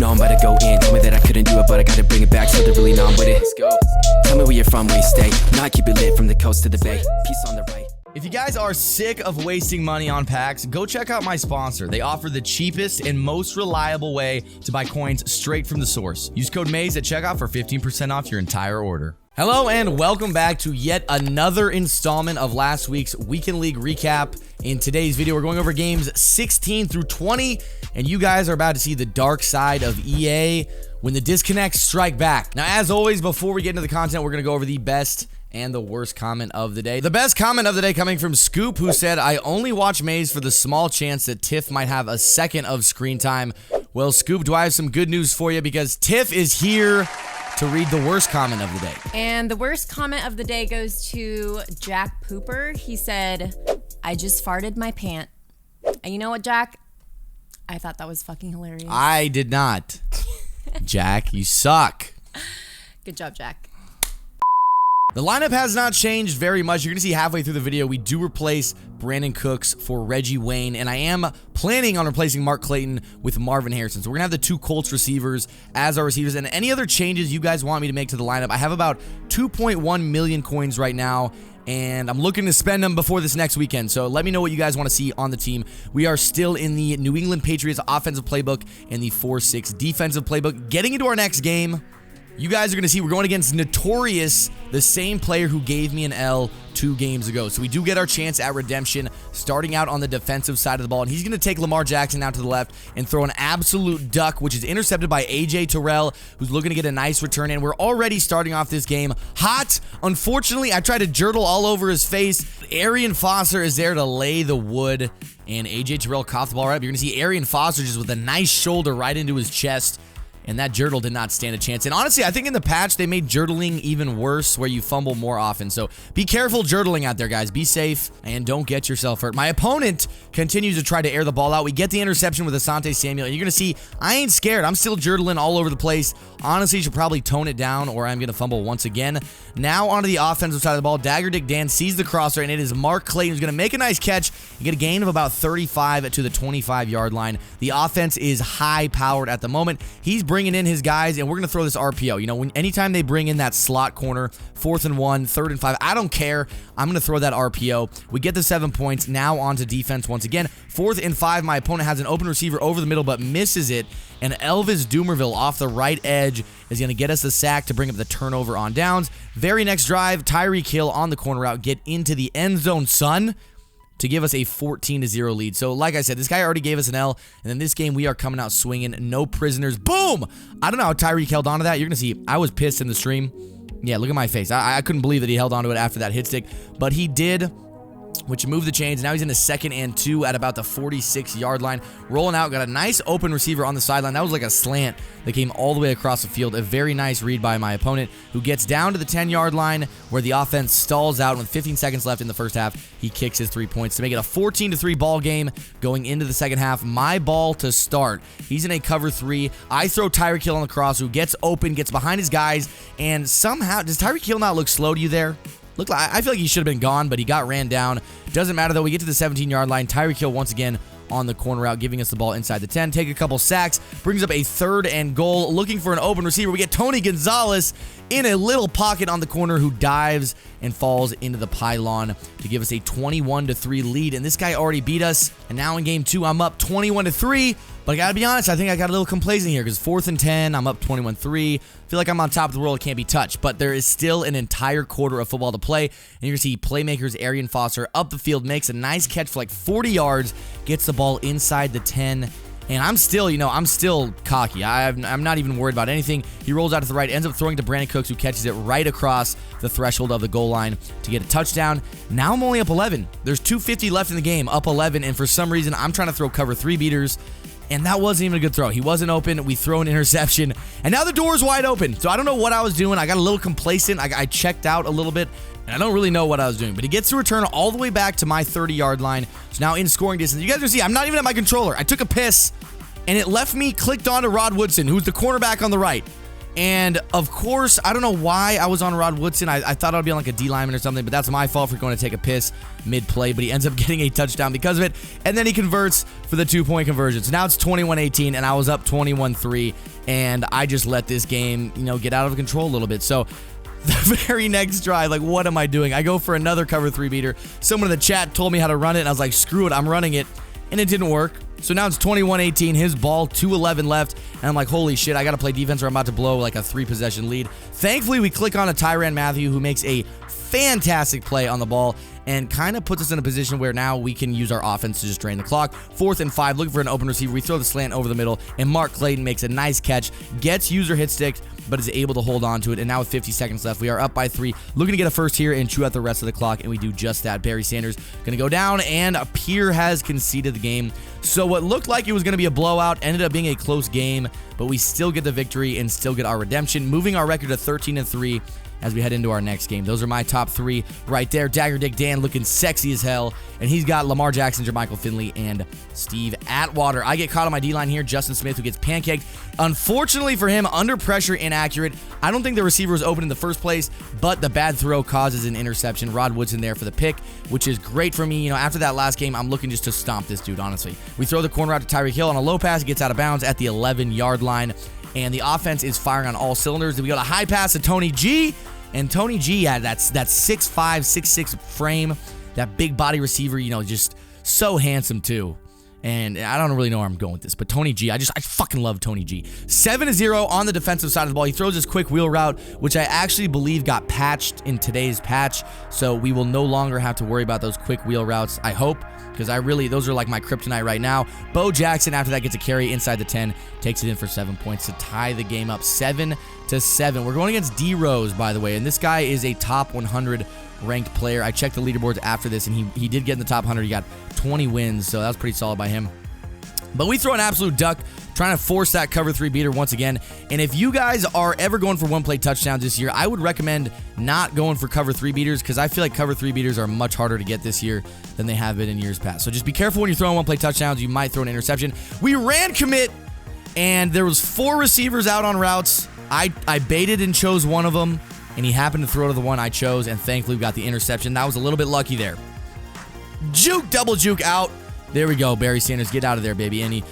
know I'm about to go in. Told me that I couldn't do it, but I gotta bring it back, so they're really not with it. Let's go. Tell me where you're from, where you stay. Now I keep it lit from the coast to the bay. Peace on the right. If you guys are sick of wasting money on packs, go check out my sponsor. They offer the cheapest and most reliable way to buy coins straight from the source. Use code MAZE at checkout for 15% off your entire order. Hello and welcome back to yet another installment of last week's Weekend League recap. In today's video, we're going over games 16 through 20, and you guys are about to see the dark side of EA when the disconnects strike back. Now, as always, before we get into the content, we're going to go over the best and the worst comment of the day. The best comment of the day coming from Scoop, who said, I only watch Maze for the small chance that Tiff might have a second of screen time. Well, Scoop, do I have some good news for you, because Tiff is here to read the worst comment of the day. And the worst comment of the day goes to Jack Pooper. He said, I just farted my pant. And you know what, Jack? I thought that was fucking hilarious. I did not. Jack, you suck. Good job, Jack. The lineup has not changed very much. You're going to see halfway through the video, we do replace Brandon Cooks for Reggie Wayne, and I am planning on replacing Mark Clayton with Marvin Harrison. So we're going to have the two Colts receivers as our receivers, and any other changes you guys want me to make to the lineup. I have about 2.1 million coins right now, and I'm looking to spend them before this next weekend. So let me know what you guys want to see on the team. We are still in the New England Patriots offensive playbook and the 4-6 defensive playbook. Getting into our next game, you guys are going to see we're going against Notorious, the same player who gave me an L 2 games ago. So we do get our chance at redemption, starting out on the defensive side of the ball. And he's going to take Lamar Jackson out to the left and throw an absolute duck, which is intercepted by A.J. Terrell, who's looking to get a nice return. And we're already starting off this game hot. Unfortunately, I tried to jurtle all over his face. Arian Foster is there to lay the wood, and A.J. Terrell coughed the ball right up. You're going to see Arian Foster just with a nice shoulder right into his chest. And that jurtle did not stand a chance. And honestly, I think in the patch, they made jurtling even worse, where you fumble more often. So be careful jurtling out there, guys. Be safe and don't get yourself hurt. My opponent continues to try to air the ball out. We get the interception with Asante Samuel. And you're going to see, I ain't scared. I'm still jurtling all over the place. Honestly, you should probably tone it down, or I'm going to fumble once again. Now onto the offensive side of the ball. Dagger Dick Dan sees the crosser, and it is Mark Clayton who's going to make a nice catch. You get a gain of about 35 to the 25-yard line. The offense is high-powered at the moment. He's bringing in his guys, and we're going to throw this RPO. You know, anytime they bring in that slot corner, 4th and 1, 3rd and 5, I don't care. I'm going to throw that RPO. We get the 7 points. Now onto defense once again. 4th and 5, my opponent has an open receiver over the middle, but misses it. And Elvis Doomerville off the right edge is going to get us the sack to bring up the turnover on downs. Very next drive, Tyreek Hill on the corner route, get into the end zone, son, to give us a 14-0 lead. So, like I said, this guy already gave us an L, and in this game, we are coming out swinging. No prisoners. Boom! I don't know how Tyreek held on to that. You're going to see, I was pissed in the stream. Yeah, look at my face. I couldn't believe that he held on to it after that hit stick, but he did, which moved the chains. Now he's in a 2nd and 2 at about the 46-yard line. Rolling out, got a nice open receiver on the sideline. That was like a slant that came all the way across the field. A very nice read by my opponent, who gets down to the 10-yard line where the offense stalls out. With 15 seconds left in the first half, he kicks his 3 points to make it a 14-3 ball game going into the second half. My ball to start. He's in a cover 3. I throw Tyreek Hill on the cross, who gets open, gets behind his guys, and somehow, does Tyreek Hill not look slow to you there? Look, I feel like he should have been gone, but he got ran down. Doesn't matter, though. We get to the 17-yard line. Tyreek Hill once again on the corner route, giving us the ball inside the 10. Take a couple sacks. Brings up a 3rd and goal. Looking for an open receiver. We get Tony Gonzalez in a little pocket on the corner, who dives and falls into the pylon to give us a 21-3 lead. And this guy already beat us. And now in game 2, I'm up 21-3. But I gotta be honest, I think I got a little complacent here, because 4th and 10, I'm up 21-3. Feel like I'm on top of the world, it can't be touched. But there is still an entire quarter of football to play. And you're gonna see playmakers Arian Foster up the field, makes a nice catch for like 40 yards, gets the ball inside the 10. And I'm still, I'm still cocky. I'm not even worried about anything. He rolls out to the right, ends up throwing to Brandon Cooks, who catches it right across the threshold of the goal line to get a touchdown. Now I'm only up 11. There's 2:50 left in the game, up 11, and for some reason, I'm trying to throw cover 3 beaters, and that wasn't even a good throw. He wasn't open. We throw an interception, and now the door is wide open. So I don't know what I was doing. I got a little complacent. I checked out a little bit, and I don't really know what I was doing. But he gets to return all the way back to my 30-yard line. So now in scoring distance. You guys can see, I'm not even at my controller. I took a piss, and it left me clicked onto Rod Woodson, who's the cornerback on the right. And, of course, I don't know why I was on Rod Woodson. I thought I would be on like a D lineman or something, but that's my fault for going to take a piss mid-play. But he ends up getting a touchdown because of it, and then he converts for the 2-point conversion. So now it's 21-18, and I was up 21-3. and I just let this game, get out of control a little bit. So the very next drive, like, what am I doing? I go for another cover 3 beater. Someone in the chat told me how to run it, and I was like, screw it, I'm running it, and it didn't work. So now it's 21-18, his ball, 2:11 left, and I'm like, holy shit, I gotta play defense or I'm about to blow like a 3-possession lead. Thankfully, we click on a Tyrann Mathieu who makes a fantastic play on the ball and kind of puts us in a position where now we can use our offense to just drain the clock. 4th and 5, looking for an open receiver. We throw the slant over the middle, and Mark Clayton makes a nice catch, gets user hit stick, but is able to hold on to it. And now with 50 seconds left, we are up by 3, looking to get a first here and chew out the rest of the clock, and we do just that. Barry Sanders going to go down, and Pierre has conceded the game. So what looked like it was going to be a blowout ended up being a close game, but we still get the victory and still get our redemption, moving our record to 13-3 as we head into our next game. Those are my top 3 right there. Dagger Dick Dan looking sexy as hell, and he's got Lamar Jackson, Jermichael Finley, and Steve Atwater. I get caught on my D-line here. Justin Smith, who gets pancaked. Unfortunately for him, under pressure, inaccurate. I don't think the receiver was open in the first place, but the bad throw causes an interception. Rod Woodson there for the pick, which is great for me. After that last game, I'm looking just to stomp this dude, honestly. We throw the corner out to Tyreek Hill on a low pass. He gets out of bounds at the 11-yard line, and the offense is firing on all cylinders. Then we got a high pass to Tony G, and Tony G had that 6'5", 6'6" frame, that big body receiver, just so handsome too. And I don't really know where I'm going with this, but Tony G, I fucking love Tony G. 7-0 on the defensive side of the ball. He throws his quick wheel route, which I actually believe got patched in today's patch, so we will no longer have to worry about those quick wheel routes, I hope, because those are like my kryptonite right now. Bo Jackson, after that, gets a carry inside the 10, takes it in for 7 points to tie the game up 7-7. We're going against D Rose, by the way, and this guy is a top 100 ranked player. I checked the leaderboards after this, and he did get in the top 100. He got 20 wins, so that was pretty solid by him. But we throw an absolute duck, trying to force that cover 3 beater once again. And if you guys are ever going for one-play touchdowns this year, I would recommend not going for cover 3 beaters, because I feel like cover 3 beaters are much harder to get this year than they have been in years past. So just be careful when you're throwing one-play touchdowns. You might throw an interception. We ran commit, and there was 4 receivers out on routes. I baited and chose one of them, and he happened to throw to the one I chose, and thankfully we got the interception. That was a little bit lucky there. Juke, double juke out. There we go. Barry Sanders, get out of there, baby. And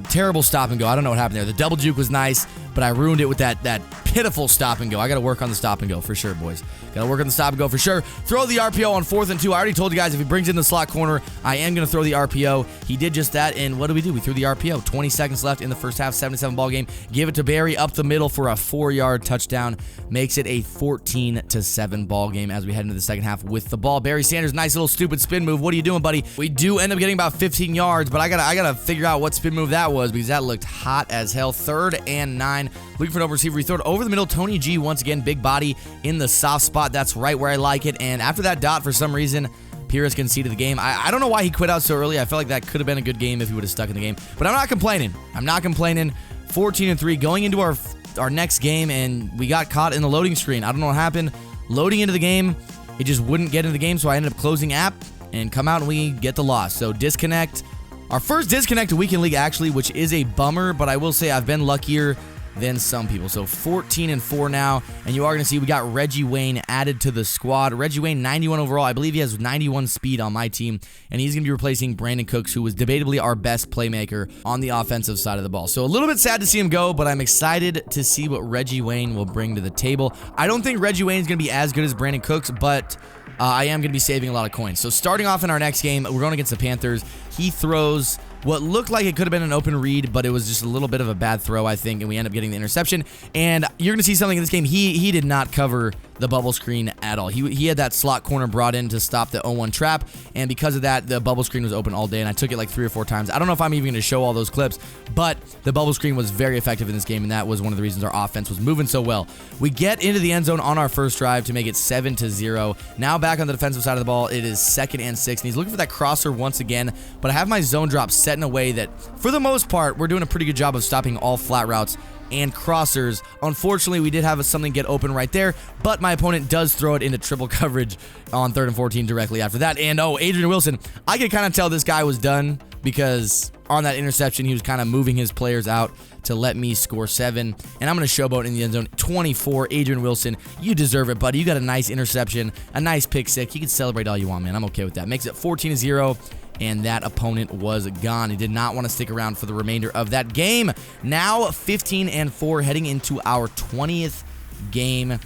terrible stop and go. I don't know what happened there. The double juke was nice, but I ruined it with that pitiful stop and go. I got to work on the stop and go for sure, boys. Got to work on the stop and go for sure. Throw the RPO on 4th and 2. I already told you guys, if he brings in the slot corner, I am going to throw the RPO. He did just that, and what do? We threw the RPO. 20 seconds left in the first half, 7-7 ball game. Give it to Barry up the middle for a 4-yard touchdown. Makes it a 14-7 ball game as we head into the second half with the ball. Barry Sanders, nice little stupid spin move. What are you doing, buddy? We do end up getting about 15 yards, but I gotta figure out what spin move that was, because that looked hot as hell. 3rd and 9. Looking for an open receiver. We throw it over the middle. Tony G, once again, big body in the soft spot. That's right where I like it. And after that dot, for some reason, Pierre has conceded the game. I don't know why he quit out so early. I felt like that could have been a good game if he would have stuck in the game. But I'm not complaining. 14-3 going into our next game, and we got caught in the loading screen. I don't know what happened. Loading into the game, it just wouldn't get into the game, so I ended up closing app and come out and we get the loss. So disconnect. Our first disconnect to Weekend League, actually, which is a bummer, but I will say I've been luckier than some people. So 14-4 now, and you are going to see we got Reggie Wayne added to the squad. Reggie Wayne, 91 overall. I believe he has 91 speed on my team, and he's going to be replacing Brandon Cooks, who was debatably our best playmaker on the offensive side of the ball. So a little bit sad to see him go, but I'm excited to see what Reggie Wayne will bring to the table. I don't think Reggie Wayne is going to be as good as Brandon Cooks, but I am going to be saving a lot of coins. So starting off in our next game, we're going against the Panthers. He throws what looked like it could have been an open read, but it was just a little bit of a bad throw, I think, and we end up getting the interception. And you're going to see something in this game. He did not cover the bubble screen at all. He had that slot corner brought in to stop the 0-1 trap, and because of that, the bubble screen was open all day, and I took it like 3 or 4 times. I don't know if I'm even going to show all those clips, but the bubble screen was very effective in this game, and that was one of the reasons our offense was moving so well. We get into the end zone on our first drive to make it 7-0. Now back on the defensive side of the ball, it is 2nd and 6, and he's looking for that crosser once again, but I have my zone drop set in a way that, for the most part, we're doing a pretty good job of stopping all flat routes and crossers. Unfortunately, we did have something get open right there, but my opponent does throw it into triple coverage on 3rd and 14 directly after that. And Adrian Wilson, I could kind of tell this guy was done, because on that interception, he was kind of moving his players out to let me score 7. And I'm going to showboat in the end zone. 24, Adrian Wilson, you deserve it, buddy. You got a nice interception, a nice pick six. You can celebrate all you want, man. I'm okay with that. Makes it 14-0. and that opponent was gone. He did not want to stick around for the remainder of that game. Now 15-4 heading into our 20th game.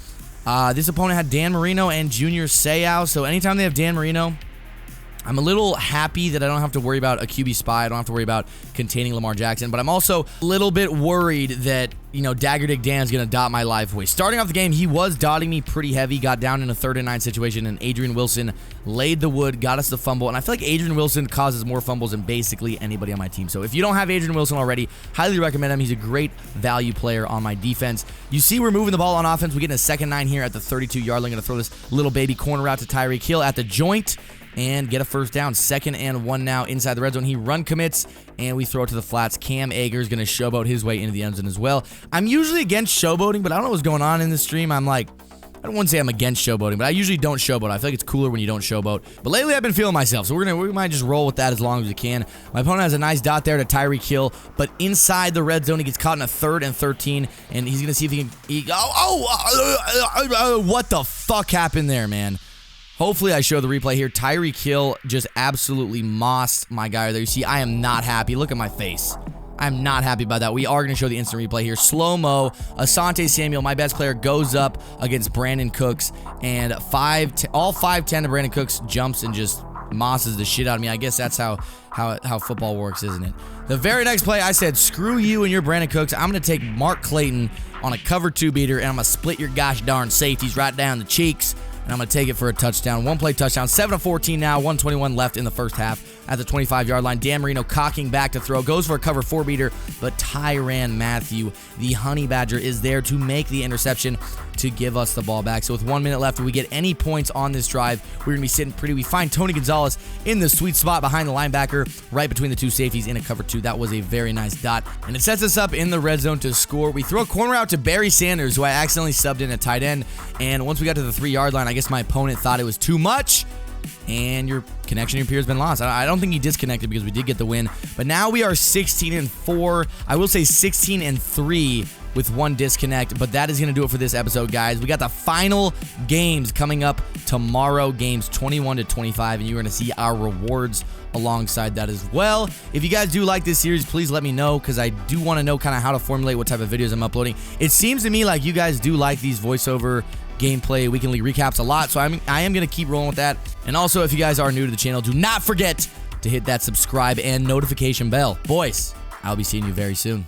This opponent had Dan Marino and Junior Seau, so anytime they have Dan Marino, I'm a little happy that I don't have to worry about a QB spy. I don't have to worry about containing Lamar Jackson, but I'm also a little bit worried that, you know, Dagger Dick Dan's going to dot my life away. Starting off the game, he was dotting me pretty heavy, got down in a 3rd and 9 situation, and Adrian Wilson laid the wood, got us the fumble, and I feel like Adrian Wilson causes more fumbles than basically anybody on my team. So if you don't have Adrian Wilson already, highly recommend him. He's a great value player on my defense. You see we're moving the ball on offense. We get in a 2nd and 9 here at the 32-yard line. Going to throw this little baby corner out to Tyreek Hill at the joint and get a 1st down. 2nd and 1 now inside the red zone. He run commits, and we throw it to the flats. Cam Akers going to showboat his way into the end zone as well. I'm usually against showboating, but I don't know what's going on in this stream. I'm like, I don't want to say I'm against showboating, but I usually don't showboat. I feel like it's cooler when you don't showboat. But lately I've been feeling myself, so we might just roll with that as long as we can. My opponent has a nice dot there to Tyreek Hill, but inside the red zone, he gets caught in a 3rd and 13, and he's going to see if he can... what the fuck happened there, man? Hopefully I show the replay here. Tyreek Hill just absolutely mossed my guy there. You see, I am not happy. Look at my face. I'm not happy about that. We are going to show the instant replay here. Slow-mo. Asante Samuel, my best player, goes up against Brandon Cooks, and all 5'10 of Brandon Cooks jumps and just mosses the shit out of me. I guess that's how football works, isn't it? The very next play, I said, screw you and your Brandon Cooks. I'm going to take Mark Clayton on a cover 2 beater, and I'm going to split your gosh darn safeties right down the cheeks. And I'm going to take it for a touchdown. 1-play touchdown. 7-14 now. 1:21 left in the first half at the 25-yard line. Dan Marino cocking back to throw. Goes for a cover 4 beater. But Tyrann Mathieu, the Honey Badger, is there to make the interception to give us the ball back. So with 1 minute left, if we get any points on this drive, we're going to be sitting pretty. We find Tony Gonzalez in the sweet spot behind the linebacker, right between the 2 safeties in a cover 2. That was a very nice dot. And it sets us up in the red zone to score. We throw a corner out to Barry Sanders, who I accidentally subbed in at tight end. And once we got to the 3-yard line, I guess my opponent thought it was too much, and your connection to your peer has been lost. I don't think he disconnected because we did get the win. But now we are 16-4. I will say 16-3 with 1 disconnect, but that is going to do it for this episode, guys. We got the final games coming up tomorrow, games 21-25, and you're going to see our rewards alongside that as well. If you guys do like this series, please let me know, because I do want to know kind of how to formulate what type of videos I'm uploading. It seems to me like you guys do like these voiceover gameplay Weekend League recaps a lot, so I am going to keep rolling with that. And also, if you guys are new to the channel, do not forget to hit that subscribe and notification bell. Boys, I'll be seeing you very soon.